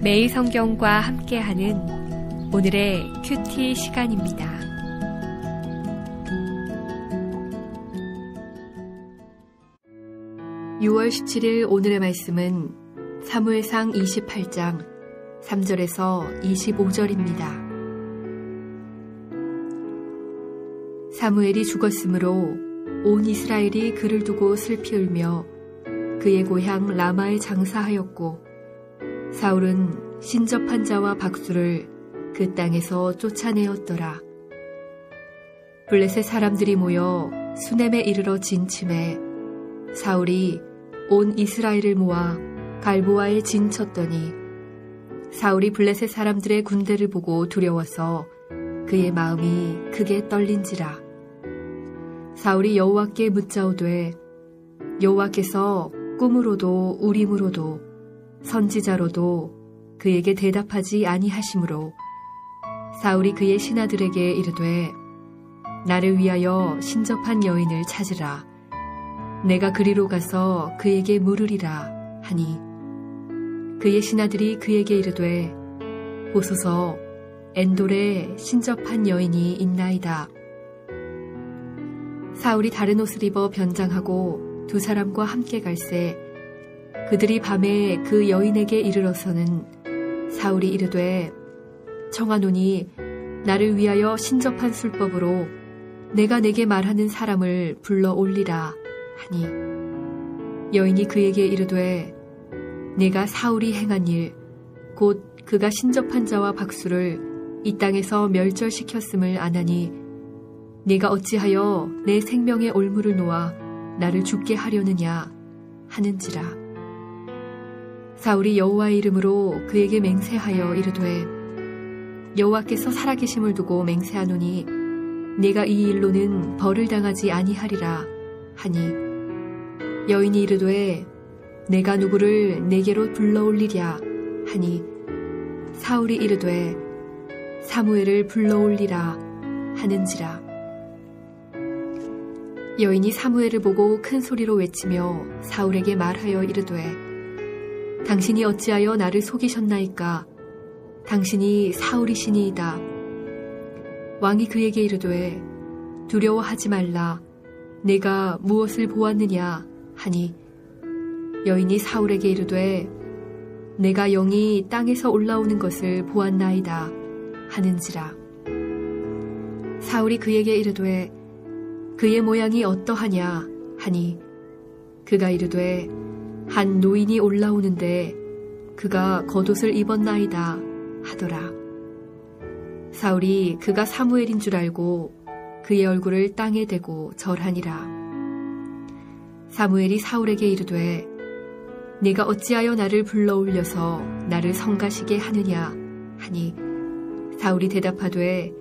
매일 성경과 함께하는 오늘의 큐티 시간입니다. (6월 17일) 오늘의 말씀은 사무엘상 28장 3절에서 25절입니다. 사무엘이 죽었으므로 온 이스라엘이 그를 두고 슬피 울며 그의 고향 라마에 장사하였고, 사울은 신접한 자와 박수를 그 땅에서 쫓아내었더라. 블레셋 사람들이 모여 수넴에 이르러 진침해 사울이 온 이스라엘을 모아 갈보아에 진쳤더니, 사울이 블레셋 사람들의 군대를 보고 두려워서 그의 마음이 크게 떨린지라. 사울이 여호와께 묻자오되, 여호와께서 꿈으로도 우림으로도 선지자로도 그에게 대답하지 아니하시므로 사울이 그의 신하들에게 이르되, 나를 위하여 신접한 여인을 찾으라. 내가 그리로 가서 그에게 물으리라 하니, 그의 신하들이 그에게 이르되, 보소서, 엔돌에 신접한 여인이 있나이다. 사울이 다른 옷을 입어 변장하고 두 사람과 함께 갈새, 그들이 밤에 그 여인에게 이르러서는 사울이 이르되, 청하노니 나를 위하여 신접한 술법으로 내가 내게 말하는 사람을 불러 올리라 하니, 여인이 그에게 이르되, 내가 사울이 행한 일, 곧 그가 신접한 자와 박수를 이 땅에서 멸절시켰음을 아나니, 네가 어찌하여 내 생명의 올무를 놓아 나를 죽게 하려느냐 하는지라. 사울이 여호와의 이름으로 그에게 맹세하여 이르되, 여호와께서 살아계심을 두고 맹세하노니 네가 이 일로는 벌을 당하지 아니하리라 하니, 여인이 이르되, 내가 누구를 내게로 불러올리랴 하니, 사울이 이르되, 사무엘을 불러올리라 하는지라. 여인이 사무엘을 보고 큰 소리로 외치며 사울에게 말하여 이르되, 당신이 어찌하여 나를 속이셨나이까? 당신이 사울이시니이다. 왕이 그에게 이르되, 두려워하지 말라. 내가 무엇을 보았느냐 하니, 여인이 사울에게 이르되, 내가 영이 땅에서 올라오는 것을 보았나이다 하는지라. 사울이 그에게 이르되, 그의 모양이 어떠하냐 하니, 그가 이르되, 한 노인이 올라오는데 그가 겉옷을 입었나이다 하더라. 사울이 그가 사무엘인 줄 알고 그의 얼굴을 땅에 대고 절하니라. 사무엘이 사울에게 이르되, 네가 어찌하여 나를 불러올려서 나를 성가시게 하느냐 하니, 사울이 대답하되,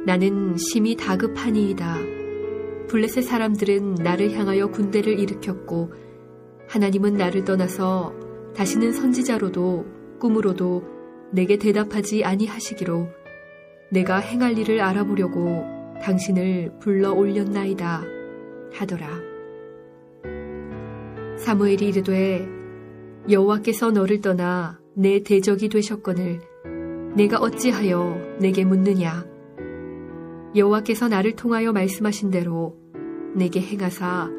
나는 심히 다급하니이다. 블레셋 사람들은 나를 향하여 군대를 일으켰고, 하나님은 나를 떠나서 다시는 선지자로도 꿈으로도 내게 대답하지 아니하시기로 내가 행할 일을 알아보려고 당신을 불러 올렸나이다 하더라. 사무엘이 이르되, 여호와께서 너를 떠나 내 대적이 되셨거늘 내가 어찌하여 내게 묻느냐? 여호와께서 나를 통하여 말씀하신 대로 내게 행하사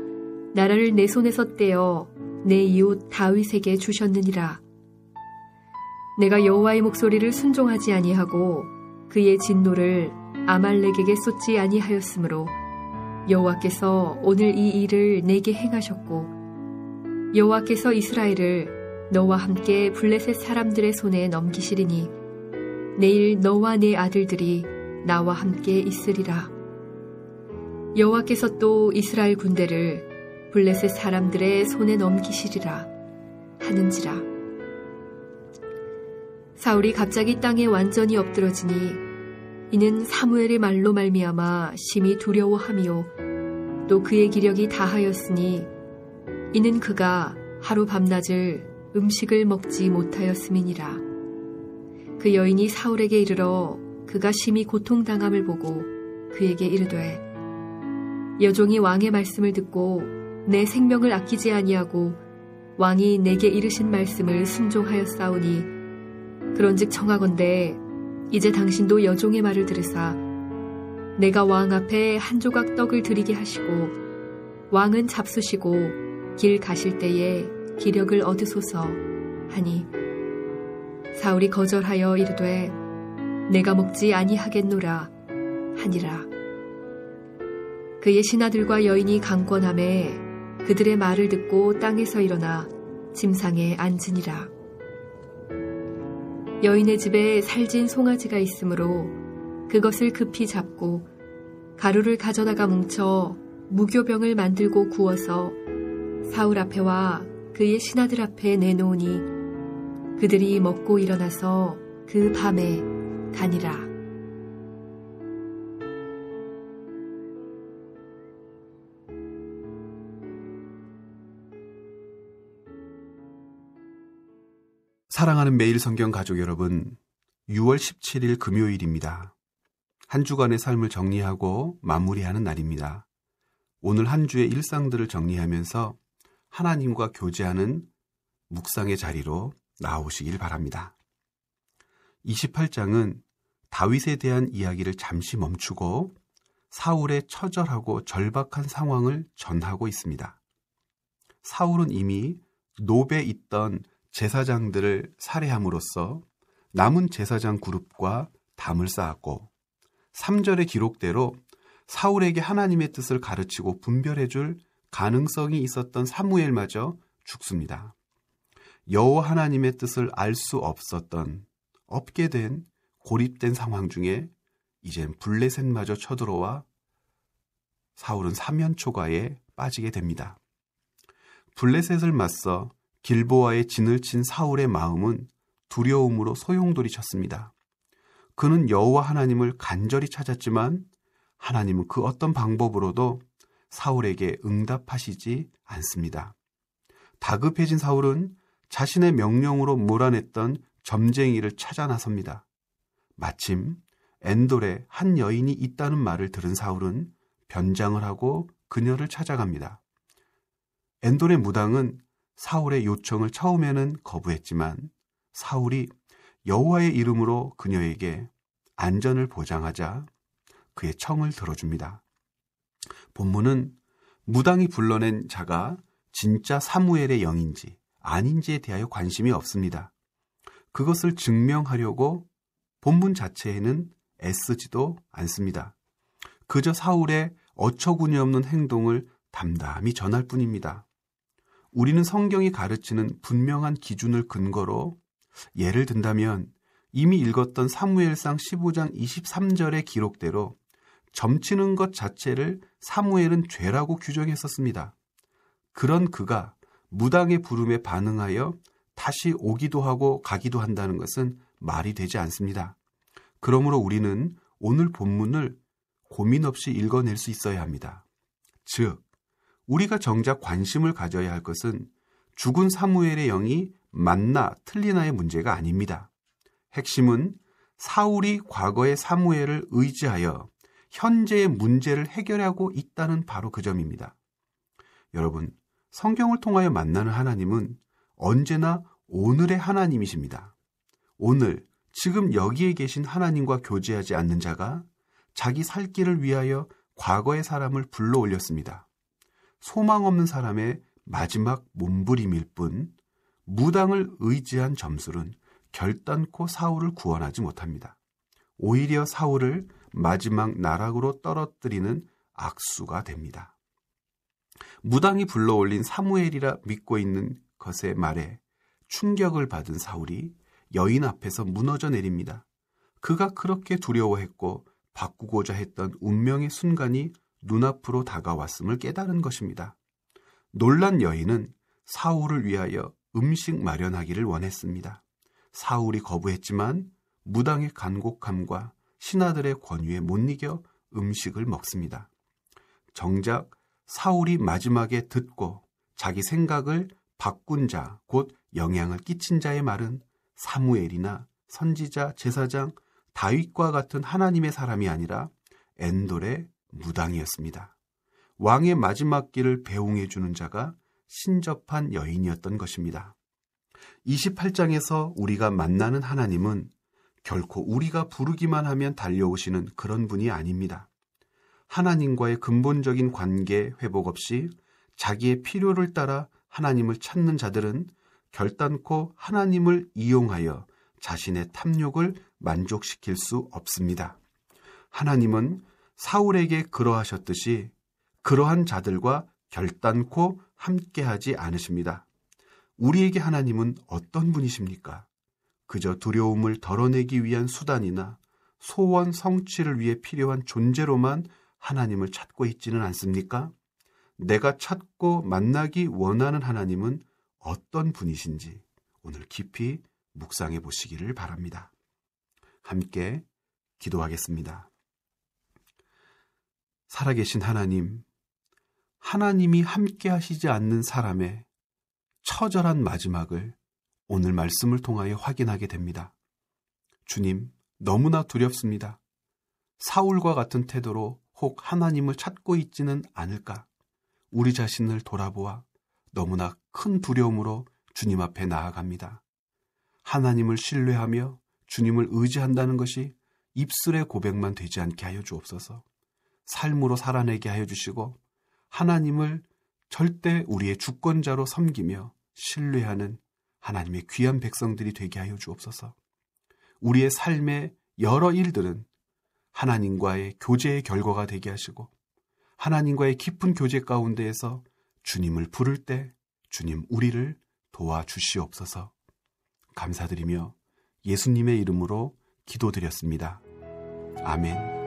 나라를 내 손에서 떼어 내 이웃 다윗에게 주셨느니라. 내가 여호와의 목소리를 순종하지 아니하고 그의 진노를 아말렉에게 쏟지 아니하였으므로 여호와께서 오늘 이 일을 내게 행하셨고, 여호와께서 이스라엘을 너와 함께 블레셋 사람들의 손에 넘기시리니 내일 너와 내 아들들이 나와 함께 있으리라. 여호와께서 또 이스라엘 군대를 블레셋 사람들의 손에 넘기시리라 하는지라. 사울이 갑자기 땅에 완전히 엎드러지니, 이는 사무엘의 말로 말미암아 심히 두려워함이요 또 그의 기력이 다하였으니, 이는 그가 하루 밤낮을 음식을 먹지 못하였음이니라. 그 여인이 사울에게 이르러 그가 심히 고통당함을 보고 그에게 이르되, 여종이 왕의 말씀을 듣고 내 생명을 아끼지 아니하고 왕이 내게 이르신 말씀을 순종하였사오니 그런즉 청하건대 이제 당신도 여종의 말을 들으사 내가 왕 앞에 한 조각 떡을 드리게 하시고 왕은 잡수시고 길 가실 때에 기력을 얻으소서 하니 사울이 거절하여 이르되 내가 먹지 아니하겠노라 하니라. 그의 신하들과 여인이 강권하매 그들의 말을 듣고 땅에서 일어나 침상에 앉으니라. 여인의 집에 살진 송아지가 있으므로 그것을 급히 잡고 가루를 가져다가 뭉쳐 무교병을 만들고 구워서 사울 앞에와 그의 신하들 앞에 내놓으니 그들이 먹고 일어나서 그 밤에 가니라. 사랑하는 매일 성경 가족 여러분, 6월 17일 금요일입니다. 한 주간의 삶을 정리하고 마무리하는 날입니다. 오늘 한 주의 일상들을 정리하면서 하나님과 교제하는 묵상의 자리로 나오시길 바랍니다. 28장은 다윗에 대한 이야기를 잠시 멈추고 사울의 처절하고 절박한 상황을 전하고 있습니다. 사울은 이미 노베에 있던 제사장들을 살해함으로써 남은 제사장 그룹과 담을 쌓았고 3절의 기록대로 사울에게 하나님의 뜻을 가르치고 분별해줄 가능성이 있었던 사무엘마저 죽습니다. 여호와 하나님의 뜻을 알 수 없게 된 고립된 상황 중에 이젠 블레셋마저 쳐들어와 사울은 사면초가에 빠지게 됩니다. 블레셋을 맞서 길보아에 진을 친 사울의 마음은 두려움으로 소용돌이 쳤습니다. 그는 여호와 하나님을 간절히 찾았지만 하나님은 그 어떤 방법으로도 사울에게 응답하시지 않습니다. 다급해진 사울은 자신의 명령으로 몰아냈던 점쟁이를 찾아 나섭니다. 마침 엔돌에 한 여인이 있다는 말을 들은 사울은 변장을 하고 그녀를 찾아갑니다. 엔돌의 무당은 사울의 요청을 처음에는 거부했지만 사울이 여호와의 이름으로 그녀에게 안전을 보장하자 그의 청을 들어줍니다. 본문은 무당이 불러낸 자가 진짜 사무엘의 영인지 아닌지에 대하여 관심이 없습니다. 그것을 증명하려고 본문 자체에는 애쓰지도 않습니다. 그저 사울의 어처구니 없는 행동을 담담히 전할 뿐입니다. 우리는 성경이 가르치는 분명한 기준을 근거로 예를 든다면 이미 읽었던 사무엘상 15장 23절의 기록대로 점치는 것 자체를 사무엘은 죄라고 규정했었습니다. 그런 그가 무당의 부름에 반응하여 다시 오기도 하고 가기도 한다는 것은 말이 되지 않습니다. 그러므로 우리는 오늘 본문을 고민 없이 읽어낼 수 있어야 합니다. 즉, 우리가 정작 관심을 가져야 할 것은 죽은 사무엘의 영이 맞나 틀리나의 문제가 아닙니다. 핵심은 사울이 과거의 사무엘을 의지하여 현재의 문제를 해결하고 있다는 바로 그 점입니다. 여러분, 성경을 통하여 만나는 하나님은 언제나 오늘의 하나님이십니다. 오늘, 지금 여기에 계신 하나님과 교제하지 않는 자가 자기 살 길을 위하여 과거의 사람을 불러 올렸습니다. 소망 없는 사람의 마지막 몸부림일 뿐 무당을 의지한 점술은 결단코 사울을 구원하지 못합니다. 오히려 사울을 마지막 나락으로 떨어뜨리는 악수가 됩니다. 무당이 불러올린 사무엘이라 믿고 있는 것의 말에 충격을 받은 사울이 여인 앞에서 무너져 내립니다. 그가 그렇게 두려워했고 바꾸고자 했던 운명의 순간이 눈앞으로 다가왔음을 깨달은 것입니다. 놀란 여인은 사울을 위하여 음식 마련하기를 원했습니다. 사울이 거부했지만 무당의 간곡함과 신하들의 권유에 못 이겨 음식을 먹습니다. 정작 사울이 마지막에 듣고 자기 생각을 바꾼 자, 곧 영향을 끼친 자의 말은 사무엘이나 선지자, 제사장, 다윗과 같은 하나님의 사람이 아니라 엔돌의 무당이었습니다. 왕의 마지막 길을 배웅해 주는 자가 신접한 여인이었던 것입니다. 28장에서 우리가 만나는 하나님은 결코 우리가 부르기만 하면 달려오시는 그런 분이 아닙니다. 하나님과의 근본적인 관계 회복 없이 자기의 필요를 따라 하나님을 찾는 자들은 결단코 하나님을 이용하여 자신의 탐욕을 만족시킬 수 없습니다. 하나님은 사울에게 그러하셨듯이 그러한 자들과 결단코 함께하지 않으십니다. 우리에게 하나님은 어떤 분이십니까? 그저 두려움을 덜어내기 위한 수단이나 소원 성취를 위해 필요한 존재로만 하나님을 찾고 있지는 않습니까? 내가 찾고 만나기 원하는 하나님은 어떤 분이신지 오늘 깊이 묵상해 보시기를 바랍니다. 함께 기도하겠습니다. 살아계신 하나님, 하나님이 함께 하시지 않는 사람의 처절한 마지막을 오늘 말씀을 통하여 확인하게 됩니다. 주님, 너무나 두렵습니다. 사울과 같은 태도로 혹 하나님을 찾고 있지는 않을까? 우리 자신을 돌아보아 너무나 큰 두려움으로 주님 앞에 나아갑니다. 하나님을 신뢰하며 주님을 의지한다는 것이 입술의 고백만 되지 않게 하여 주옵소서. 삶으로 살아내게 하여 주시고 하나님을 절대 우리의 주권자로 섬기며 신뢰하는 하나님의 귀한 백성들이 되게 하여 주옵소서. 우리의 삶의 여러 일들은 하나님과의 교제의 결과가 되게 하시고 하나님과의 깊은 교제 가운데에서 주님을 부를 때 주님 우리를 도와주시옵소서. 감사드리며 예수님의 이름으로 기도드렸습니다. 아멘.